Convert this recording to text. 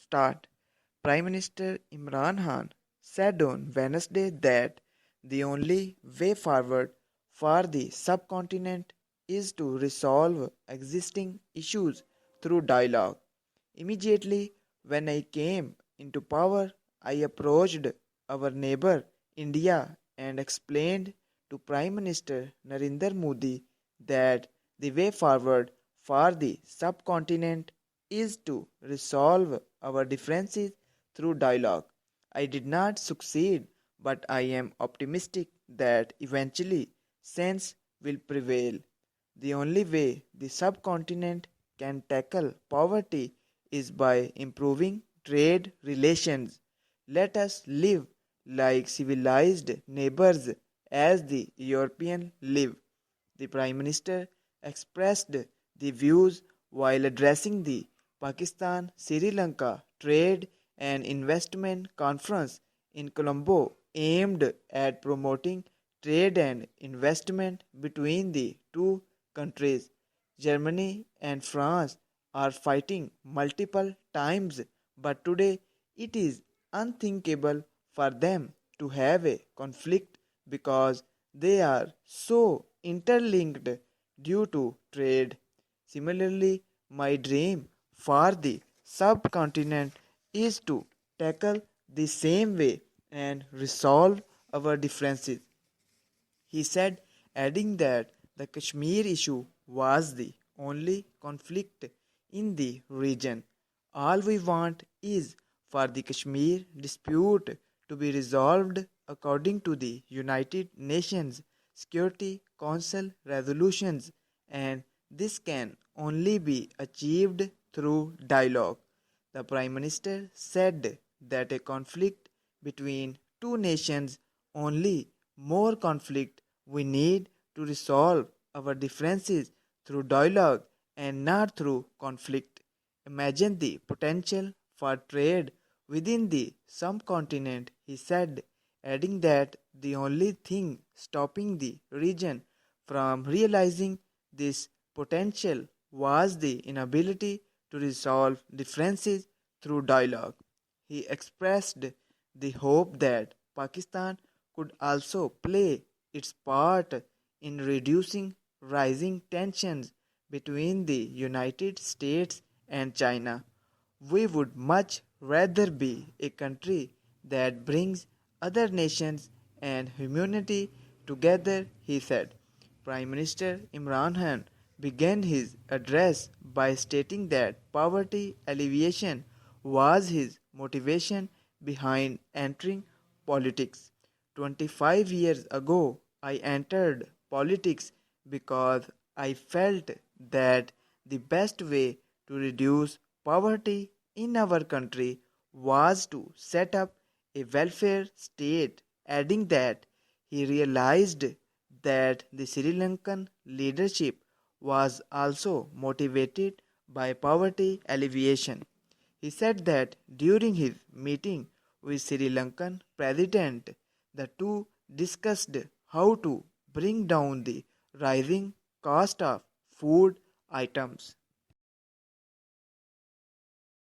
start. Prime Minister Imran Khan said on Wednesday that the only way forward for the subcontinent is to resolve existing issues through dialogue. Immediately when I came into power, I approached our neighbor India and explained to Prime Minister Narendra Modi that the way forward for the subcontinent is to resolve our differences through dialogue. I did not succeed, but I am optimistic that eventually sense will prevail. The only way the subcontinent can tackle poverty is by improving trade relations. Let us live like civilized neighbors as the Europeans live. The Prime Minister expressed the views while addressing the Pakistan Sri Lanka Trade and Investment Conference in Colombo, aimed at promoting trade and investment between the two countries. Germany and France are fighting multiple times, but today it is unthinkable for them to have a conflict because they are so interlinked due to trade. Similarly, my dream for the subcontinent is to tackle the same way and resolve our differences, he said, adding that the Kashmir issue was the only conflict in the region. All we want is for the Kashmir dispute to be resolved according to the United Nations Security Council resolutions, and this can only be achieved through dialogue. The Prime Minister said that a conflict between two nations only more conflict. We need to resolve our differences through dialogue and not through conflict. Imagine the potential for trade within the subcontinent, he said, adding that the only thing stopping the region from realizing this potential was the inability to resolve differences through dialogue. He expressed the hope that Pakistan could also play its part in reducing rising tensions between the United States and China. We would much rather be a country that brings other nations and humanity together, he said. Prime Minister Imran Khan began his address by stating that poverty alleviation was his motivation behind entering politics. 25 years ago, I entered politics because I felt that the best way to reduce poverty in our country was to set up a welfare state, adding that he realized that the Sri Lankan leadership was also motivated by poverty alleviation. He said that during his meeting with Sri Lankan President, the two discussed how to bring down the rising cost of food items.